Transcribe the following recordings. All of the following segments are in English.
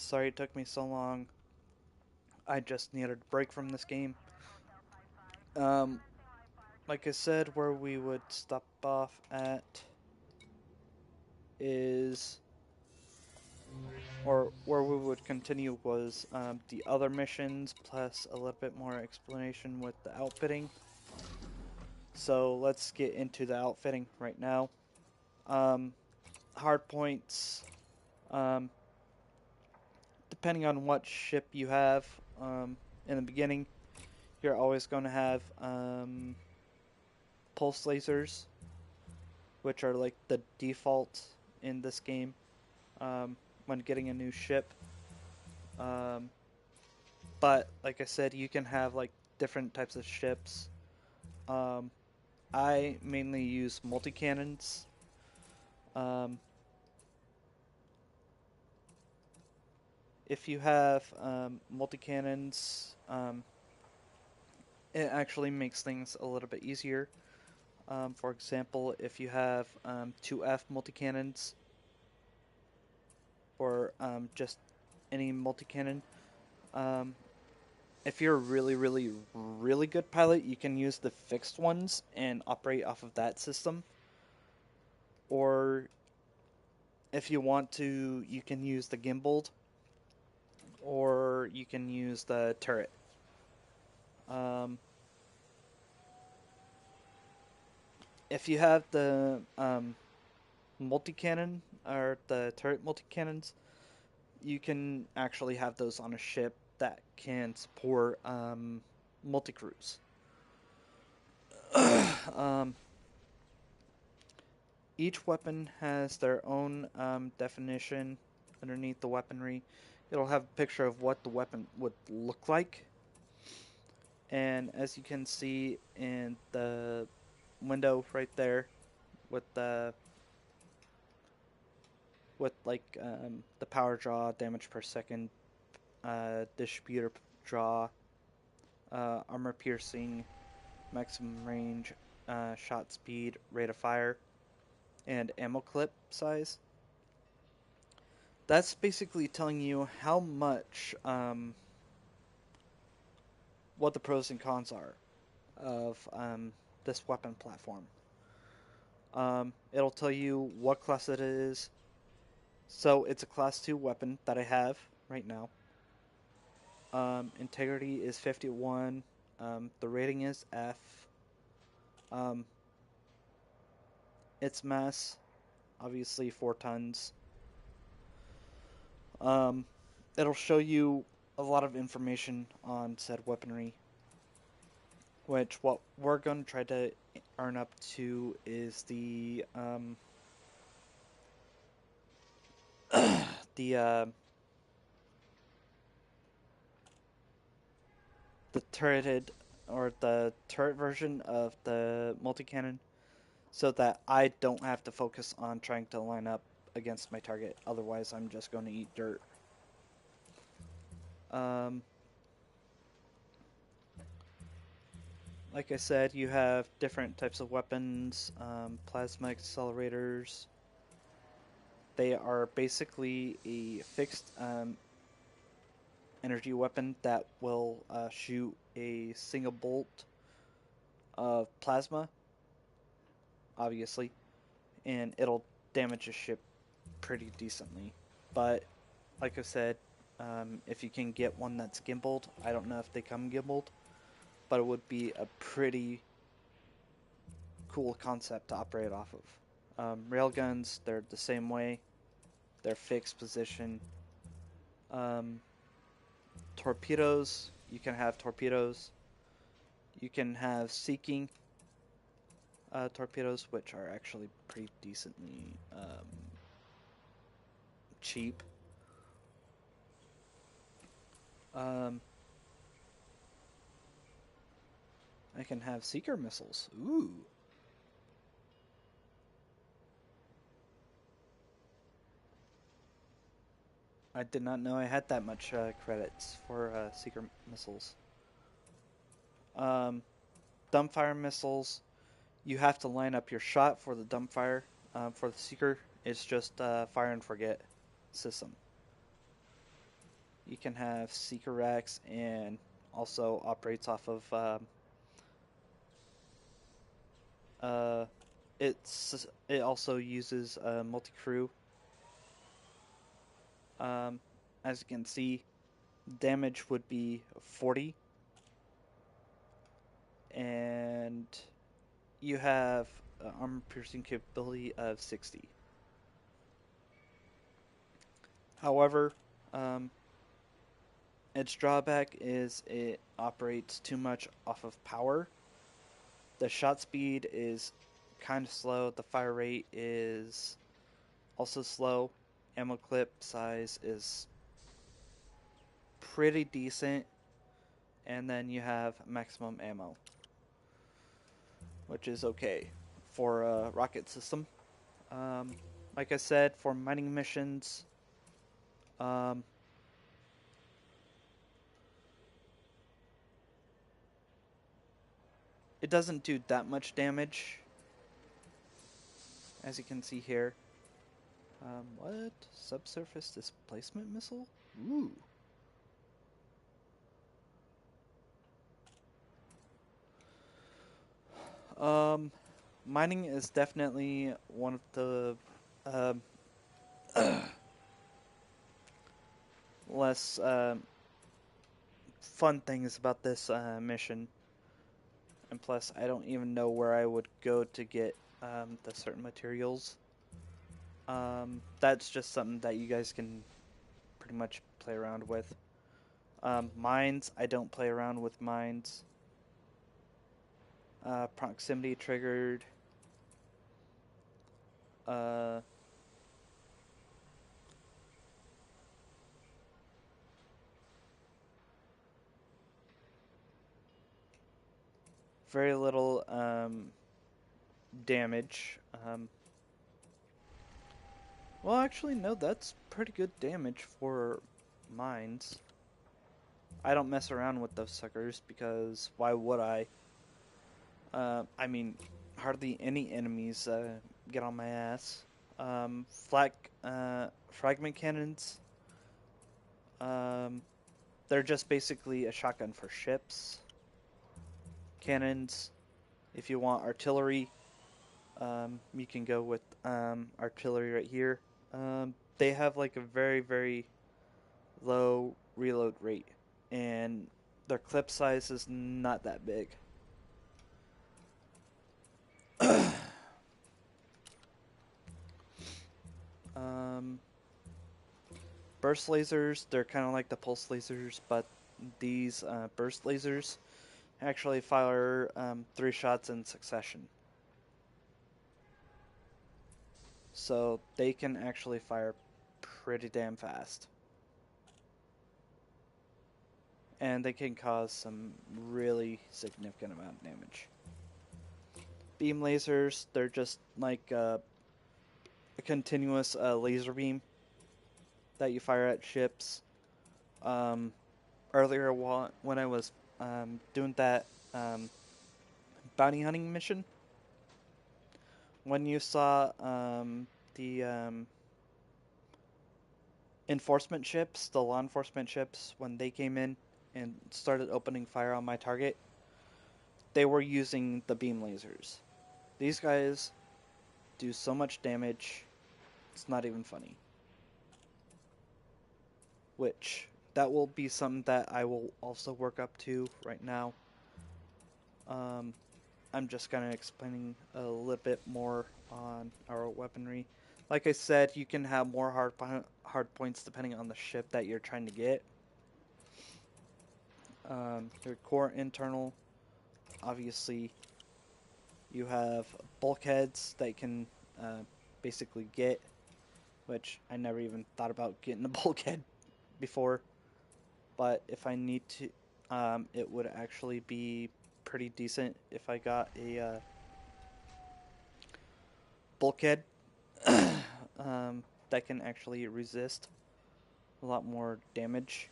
Sorry it took me so long. I just needed a break from this game. Um, like I said, where we would stop off at is, or where we would continue was the other missions plus a little bit more explanation with the outfitting. So let's get into the outfitting right now. Um, hard points, um, depending on what ship you have in the beginning, you're always going to have pulse lasers, which are like the default in this game when getting a new ship. Um, but like I said, you can have like different types of ships. Um, I mainly use multi cannons. Um, if you have multi cannons, it actually makes things a little bit easier. For example, if you have 2F multi cannons or just any multi cannon, um, if you're a really, really, really good pilot, you can use the fixed ones and operate off of that system. Or if you want to, you can use the gimbaled, or you can use the turret. Um, if you have the multi cannon or the turret multi cannons, you can actually have those on a ship that can support multi crews. um, Each weapon has their own definition underneath the weaponry. It'll have a picture of what the weapon would look like. And as you can see in the window right there with the the power draw, damage per second, distributor draw, armor piercing, maximum range, shot speed, rate of fire, and ammo clip size. That's basically telling you how much, what the pros and cons are of this weapon platform. It'll tell you what class it is. So it's a class 2 weapon that I have right now. Integrity is 51. The rating is F. Um, its mass, obviously 4 tons. Um, it'll show you a lot of information on said weaponry, which what we're going to try to earn up to is the the turreted or the turret version of the multi cannon, so that I don't have to focus on trying to line up against my target. Otherwise, I'm just going to eat dirt. Um, like I said, you have different types of weapons, plasma accelerators. They are basically a fixed energy weapon that will shoot a single bolt of plasma, obviously, and it'll damage a ship pretty decently. But like I said, if you can get one that's gimbaled, I don't know if they come gimbaled, but it would be a pretty cool concept to operate off of. Railguns, they're the same way. They're fixed position. Um, Torpedoes, you can have torpedoes. You can have seeking torpedoes, which are actually pretty decently cheap. Um, I can have seeker missiles. Ooh. I did not know I had that much credits for seeker missiles. Um, Dumbfire missiles, you have to line up your shot for the dumbfire. For the seeker, it's just fire and forget system. You can have Seeker Rex and also operates off of uh, it also uses multi-crew. Um, as you can see, damage would be 40, and you have armor piercing capability of 60. However, um, its drawback is it operates too much off of power. The shot speed is kind of slow. The fire rate is also slow. Ammo clip size is pretty decent. And then you have maximum ammo, which is okay for a rocket system. Um, like I said, for mining missions, um, it doesn't do that much damage, as you can see here. What? Subsurface displacement missile? Ooh. Um, Mining is definitely one of the um, less fun things about this mission. And plus, I don't even know where I would go to get the certain materials. That's just something that you guys can pretty much play around with. Mines, I don't play around with mines. Proximity triggered. Uh, Very little damage. Well, actually, no, that's pretty good damage for mines. I don't mess around with those suckers because why would I? I mean, hardly any enemies get on my ass. Fragment cannons. Um, they're just basically a shotgun for ships. Cannons. If you want artillery, you can go with artillery right here. They have like a very, very low reload rate, and their clip size is not that big. um, Burst lasers, they're kind of like the pulse lasers, but these burst lasers actually fire 3 shots in succession. So they can actually fire pretty damn fast. And they can cause some really significant amount of damage. Beam lasers, they're just like a continuous laser beam that you fire at ships. Um, Earlier, when I was doing that bounty hunting mission, when you saw the enforcement ships, the law enforcement ships, when they came in and started opening fire on my target, they were using the beam lasers. These guys do so much damage, it's not even funny. Which, that will be something that I will also work up to right now. I'm just kind of explaining a little bit more on our weaponry. Like I said, you can have more hard points depending on the ship that you're trying to get. Your core internal, obviously, you have bulkheads that you can basically get, which I never even thought about getting a bulkhead before. But if I need to, it would actually be pretty decent if I got a bulkhead that can actually resist a lot more damage.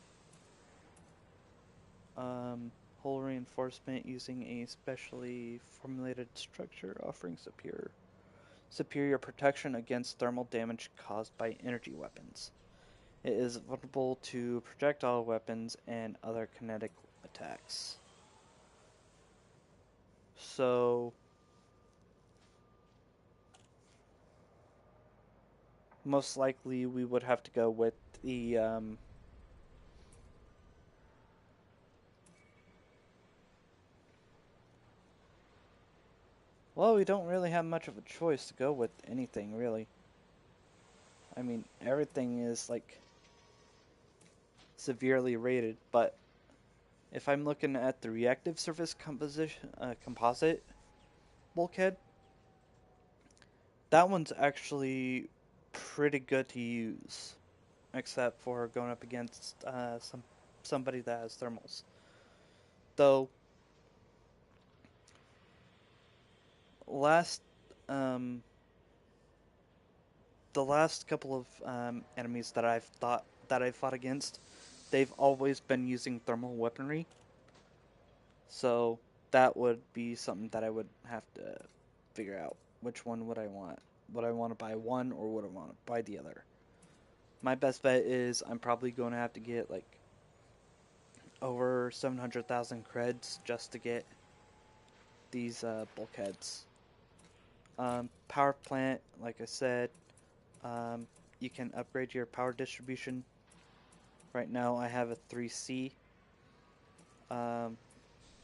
Hull reinforcement using a specially formulated structure offering superior protection against thermal damage caused by energy weapons. It is vulnerable to projectile weapons and other kinetic attacks. So, most likely we would have to go with the well, we don't really have much of a choice to go with anything, really. I mean, everything is like severely rated, but if I'm looking at the reactive surface composite bulkhead, that one's actually pretty good to use, except for going up against somebody that has thermals. Though last um, the last couple of enemies that I've fought against, they've always been using thermal weaponry. So that would be something that I would have to figure out. Which one would I want? Would I want to buy one or would I want to buy the other? My best bet is I'm probably going to have to get like over 700,000 creds just to get these bulkheads. Power plant, like I said, um, you can upgrade your power distribution. Right now I have a 3C. Um,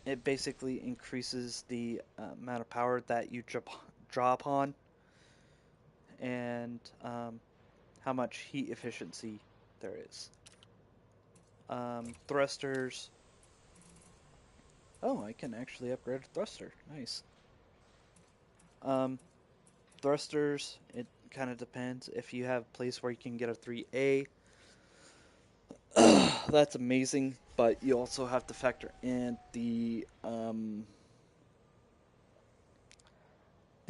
it basically increases the amount of power that you draw upon and how much heat efficiency there is. Thrusters. Oh, I can actually upgrade a thruster. Nice. Um, Thrusters, it kind of depends. If you have a place where you can get a 3A, that's amazing. But you also have to factor in the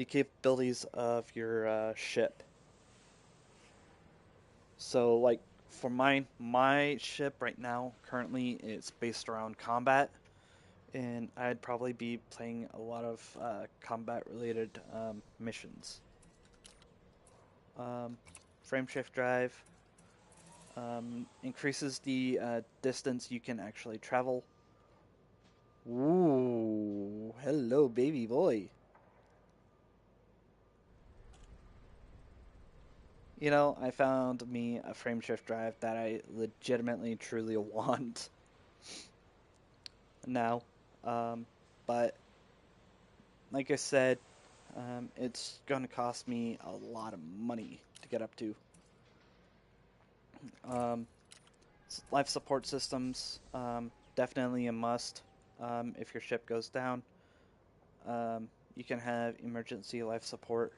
capabilities of your ship. So, like for my ship right now, currently it's based around combat, and I'd probably be playing a lot of combat-related missions. Um, frame shift drive increases the distance you can actually travel. Ooh, hello, baby boy. You know, I found me a frame shift drive that I legitimately, truly want now. Um, but like I said, it's going to cost me a lot of money to get up to. Um, life support systems, definitely a must. If your ship goes down, you can have emergency life support.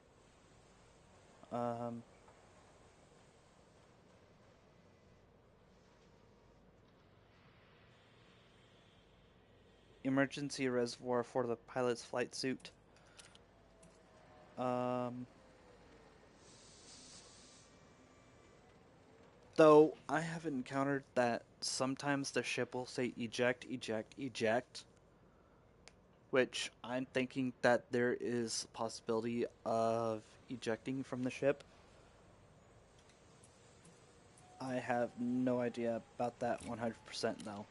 Um, emergency reservoir for the pilot's flight suit. Um, though I have encountered that sometimes the ship will say eject, eject, eject, which I'm thinking that there is a possibility of ejecting from the ship. I have no idea about that 100% though.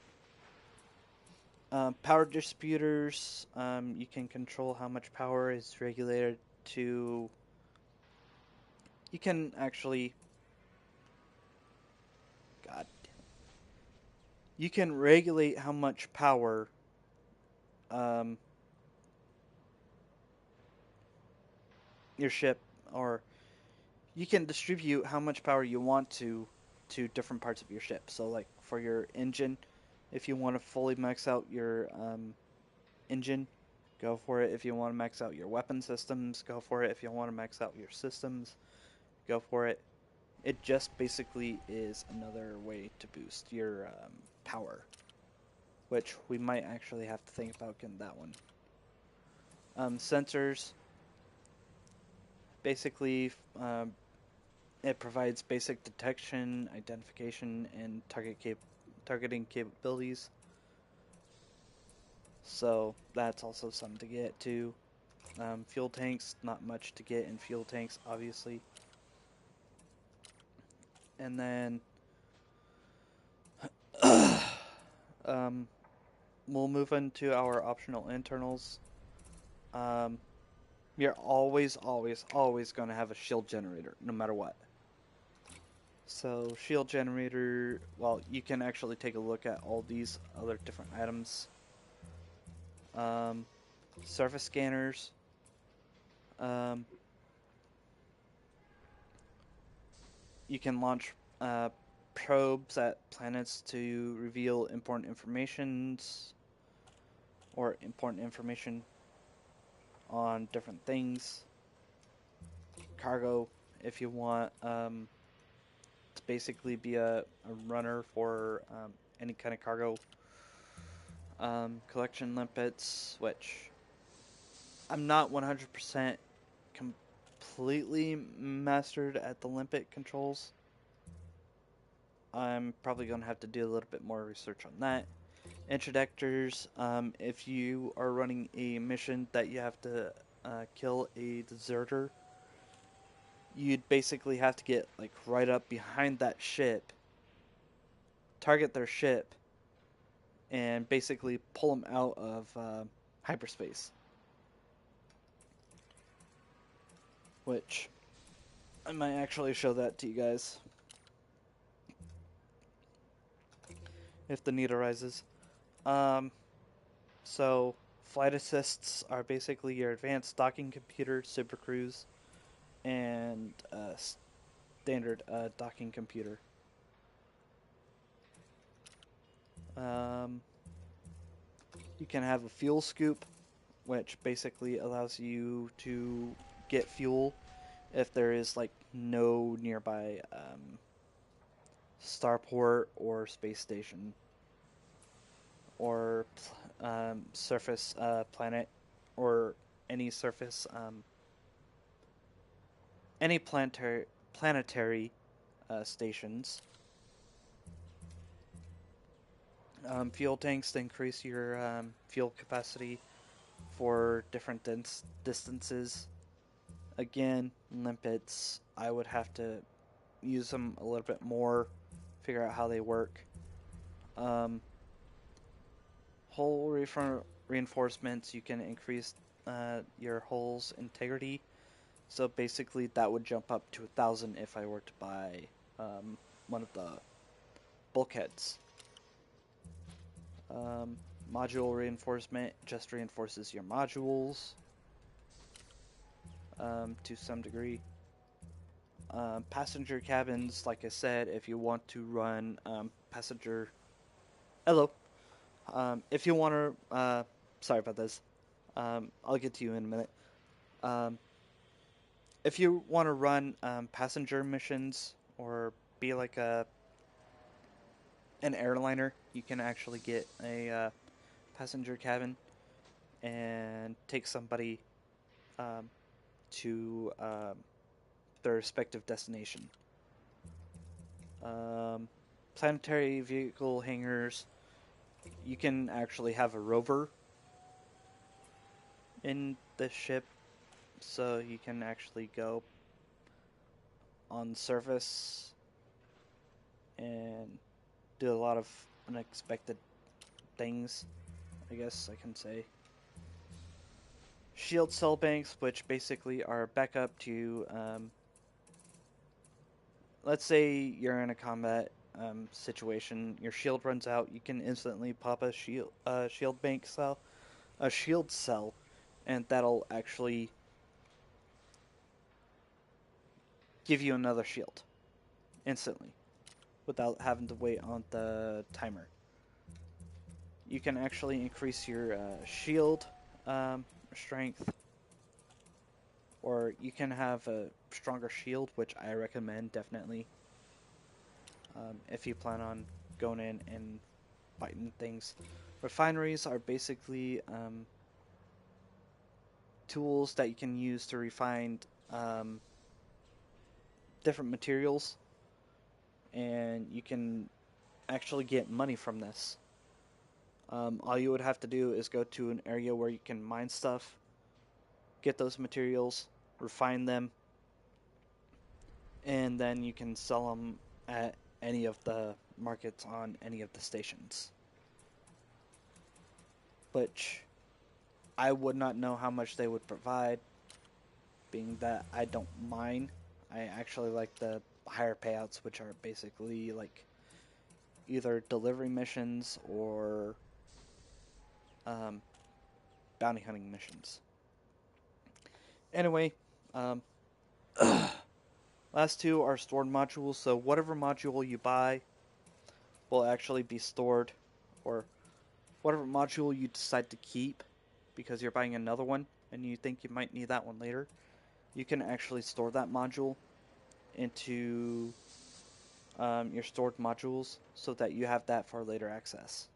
Power distributors, you can control how much power is regulated to. You can actually. God. You can regulate how much power um, your ship, or you can distribute how much power you want to different parts of your ship. So, like for your engine, if you want to fully max out your engine, go for it. If you want to max out your weapon systems, go for it. If you want to max out your systems, go for it. It just basically is another way to boost your power, which we might actually have to think about getting that one. Sensors, basically, it provides basic detection, identification, and targeting capabilities. So that's also something to get to. Fuel tanks, not much to get in fuel tanks, obviously. And then Um, we'll move into our optional internals. Um, you're always going to have a shield generator, no matter what. So, shield generator, well, you can actually take a look at all these other different items. Um, surface scanners. Um, you can launch probes at planets to reveal important informations or important information on different things. Cargo, if you want to basically be a runner for any kind of cargo. Collection limpets, which I'm not 100% completely mastered at the limpet controls. I'm probably going to have to do a little bit more research on that. Introductors, if you are running a mission that you have to kill a deserter, you'd basically have to get like right up behind that ship, target their ship, and basically pull them out of hyperspace. Which I might actually show that to you guys if the need arises. Um, so flight assists are basically your advanced docking computer, super cruise, and standard docking computer. Um, you can have a fuel scoop, which basically allows you to get fuel if there is like no nearby starport or space station or surface planet or any surface any planetary stations. Fuel tanks to increase your fuel capacity for different distances. Again, limpets, I would have to use them a little bit more, figure out how they work. Um, hull reinforcements, you can increase your hull's integrity. So basically, that would jump up to 1,000 if I were to buy one of the bulkheads. Module reinforcement just reinforces your modules to some degree. Passenger cabins, like I said, if you want to run passenger. Hello. If you want to. Sorry about this. I'll get to you in a minute. Um, if you want to run passenger missions or be like an airliner, you can actually get a passenger cabin and take somebody um, to their respective destination. Um, planetary vehicle hangars, you can actually have a rover in the ship, so you can actually go on surface and do a lot of unexpected things, I guess I can say. Shield cell banks, which basically are backup to, let's say you're in a combat situation, your shield runs out, you can instantly pop a shield bank cell, a shield cell, and that'll actually give you another shield instantly without having to wait on the timer. You can actually increase your shield strength, or you can have a stronger shield, which I recommend definitely if you plan on going in and fighting things. Refineries are basically tools that you can use to refine um, different materials, and you can actually get money from this. All you would have to do is go to an area where you can mine stuff, get those materials, refine them, and then you can sell them at any of the markets on any of the stations. which I would not know how much they would provide, being that I don't mind. I actually like the higher payouts, which are basically like either delivery missions or um, bounty hunting missions. Anyway, um, last two are stored modules. So whatever module you buy will actually be stored, or whatever module you decide to keep because you're buying another one and you think you might need that one later, you can actually store that module into your stored modules so that you have that for later access,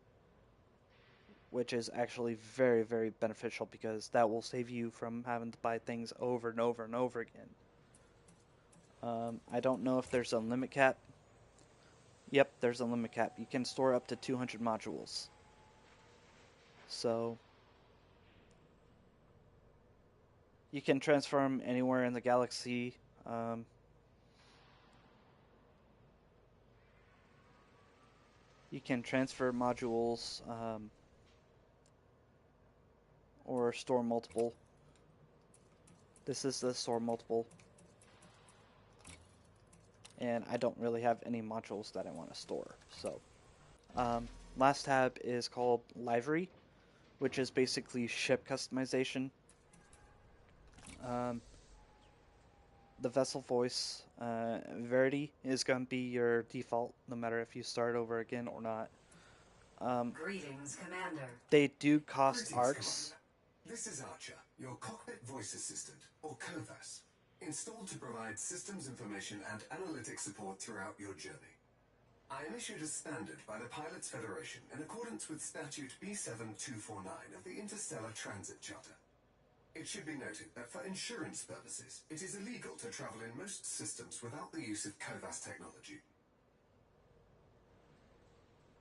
which is actually very, very beneficial because that will save you from having to buy things over and over and over again. I don't know if there's a limit cap. Yep, there's a limit cap. You can store up to 200 modules. So you can transfer them anywhere in the galaxy. You can transfer modules or store multiple. This is the store multiple. And I don't really have any modules that I want to store. So, last tab is called Livery, which is basically ship customization. The vessel voice, Verity, is going to be your default, no matter if you start over again or not. Greetings, Commander. They do cost Greetings, arcs. Commander. This is Archer, your cockpit voice assistant, or COVAS, installed to provide systems information and analytic support throughout your journey. I am issued as standard by the Pilots Federation in accordance with Statute B7249 of the Interstellar Transit Charter. It should be noted that for insurance purposes, it is illegal to travel in most systems without the use of COVAS technology.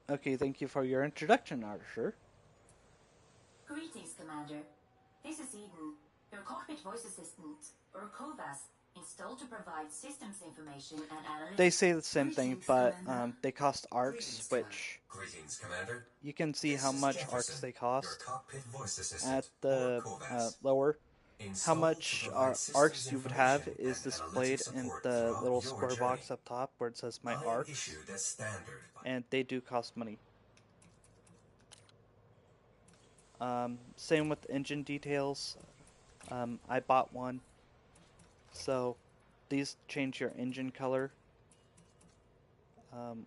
Okay, thank you for your introduction, Archer. Greetings, Commander. This is Eden, your cockpit voice assistant, or COVAS, installed to provide systems information and analytics. They say the same thing, but they cost arcs, which Greetings, Commander. you can see This how is much Jefferson, arcs they your cost cockpit voice assistant, at the or COVAS. lower. How Installed much to provide arcs systems you would have information is and analytic displayed in support the throughout little your square journey. box up top where it says my I am arcs, issued as standard. and they do cost money. Same with engine details. I bought one, so these change your engine color,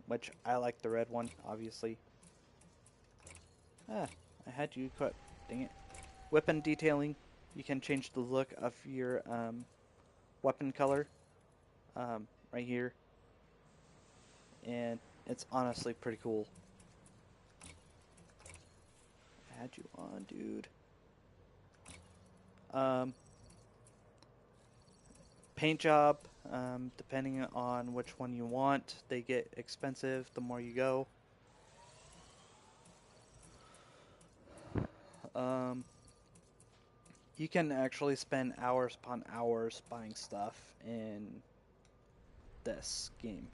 which I like the red one, obviously. I had you equip. Dang it. Weapon detailing. You can change the look of your weapon color right here, and it's honestly pretty cool. I had you on, dude. Paint job, depending on which one you want, they get expensive the more you go. You can actually spend hours upon hours buying stuff in this game.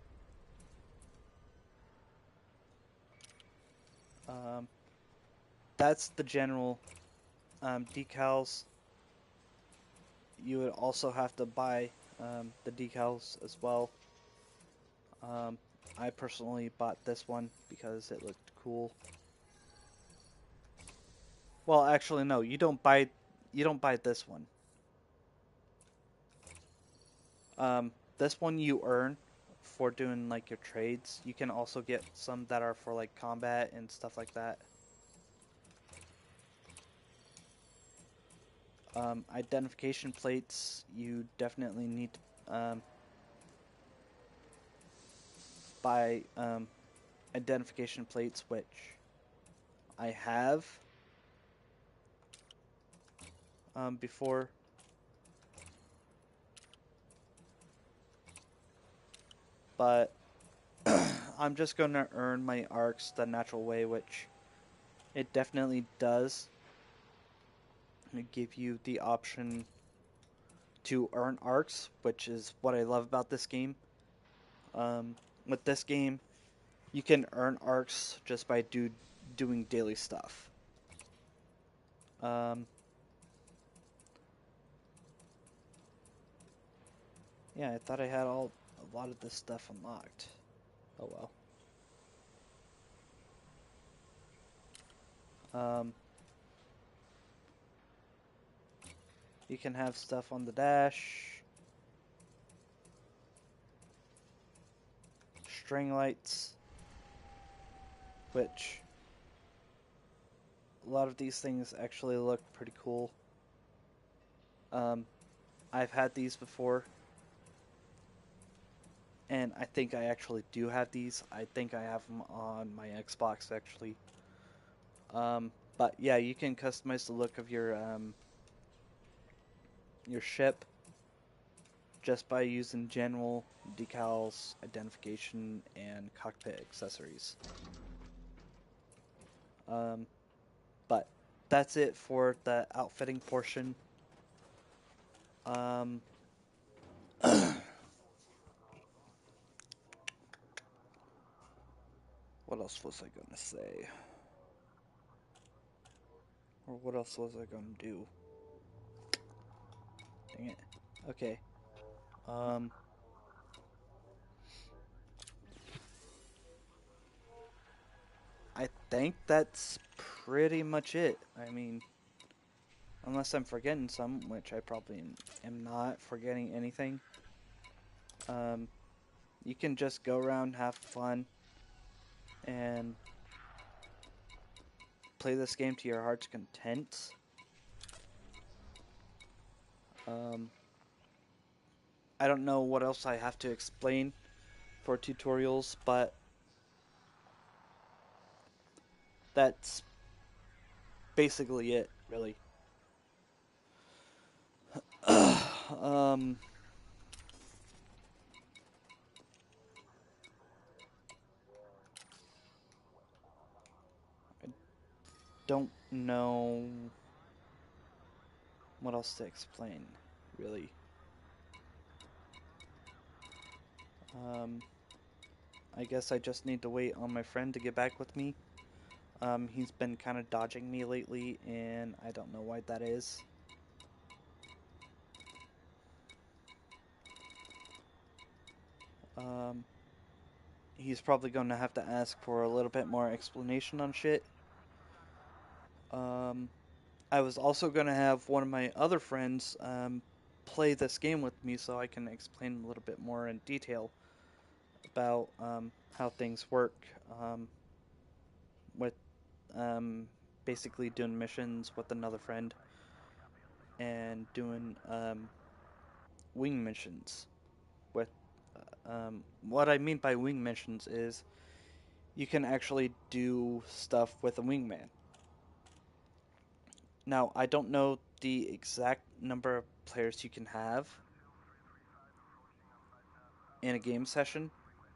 That's the general decals. You would also have to buy the decals as well. I personally bought this one because it looked cool. Well, actually, no. You don't buy this one. This one you earn for doing like your trades. You can also get some that are for like combat and stuff like that. Identification plates, you definitely need to buy identification plates, which I have before. But I'm just going to earn my arcs the natural way, which it definitely does give you the option to earn arcs, which is what I love about this game. With this game, you can earn arcs just by doing daily stuff. Um, yeah, I thought I had a lot of this stuff unlocked. Oh well. You can have stuff on the dash, string lights, which a lot of these things actually look pretty cool. I've had these before, and I think I actually do have these. I think I have them on my Xbox actually. But yeah, you can customize the look of your ship just by using general decals, identification, and cockpit accessories. But that's it for the outfitting portion. What else was I gonna say? Or what else was I gonna do? Dang it. Okay. I think that's pretty much it. I mean, unless I'm forgetting some, which I probably am not forgetting anything. You can just go around, have fun, and play this game to your heart's content. I don't know what else I have to explain for tutorials, but that's basically it, really. um, I don't know what else to explain, really. I guess I just need to wait on my friend to get back with me. He's been kind of dodging me lately, and I don't know why that is. He's probably going to have to ask for a little bit more explanation on shit. I was also going to have one of my other friends play this game with me so I can explain a little bit more in detail about how things work with basically doing missions with another friend and doing wing missions with what I mean by wing missions is you can actually do stuff with a wingman. Now, I don't know the exact number of players you can have in a game session,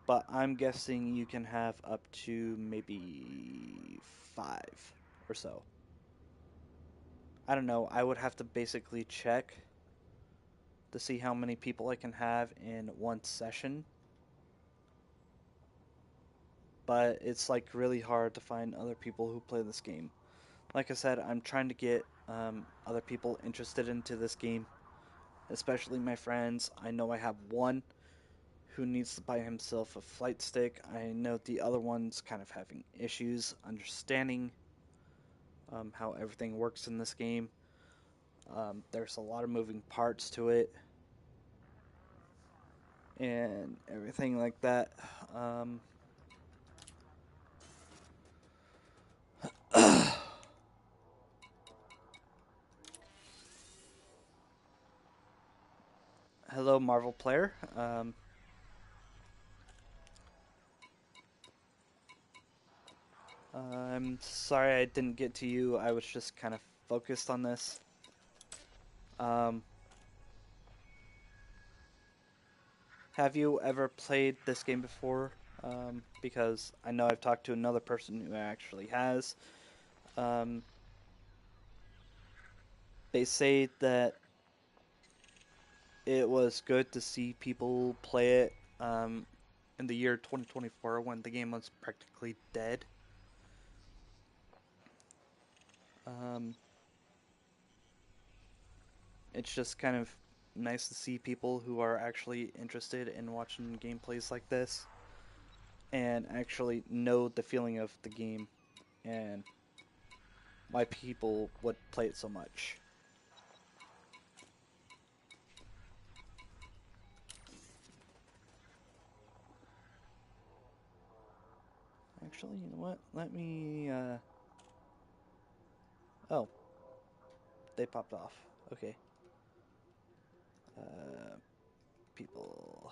but I'm guessing you can have up to maybe 5 or so. I don't know, I would have to basically check to see how many people I can have in one session. But it's like really hard to find other people who play this game. Like I said, I'm trying to get other people interested into this game, especially my friends. I know I have one who needs to buy himself a flight stick. I know the other one's kind of having issues understanding how everything works in this game. There's a lot of moving parts to it and everything like that. Hello, Marvel player. I'm sorry I didn't get to you. I was just kind of focused on this. Have you ever played this game before? Because I know I've talked to another person who actually has. Um, they say that it was good to see people play it in the year 2024 when the game was practically dead. it's just kind of nice to see people who are actually interested in watching gameplays like this and actually know the feeling of the game and why people would play it so much. Actually, you know what? Let me, oh, they popped off. Okay. Uh, people.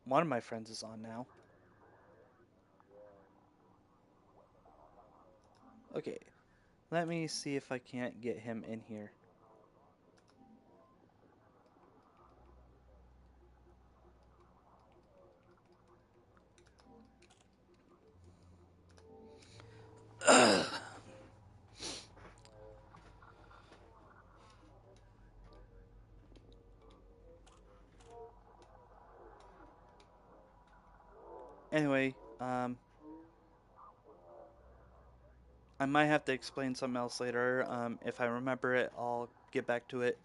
One of my friends is on now. Okay. Let me see if I can't get him in here. Anyway, I might have to explain something else later. If I remember it, I'll get back to it.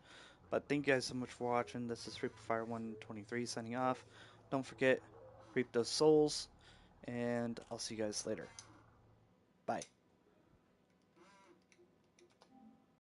But thank you guys so much for watching. This is Fire 123 signing off. Don't forget, reap those souls, and I'll see you guys later. Bye.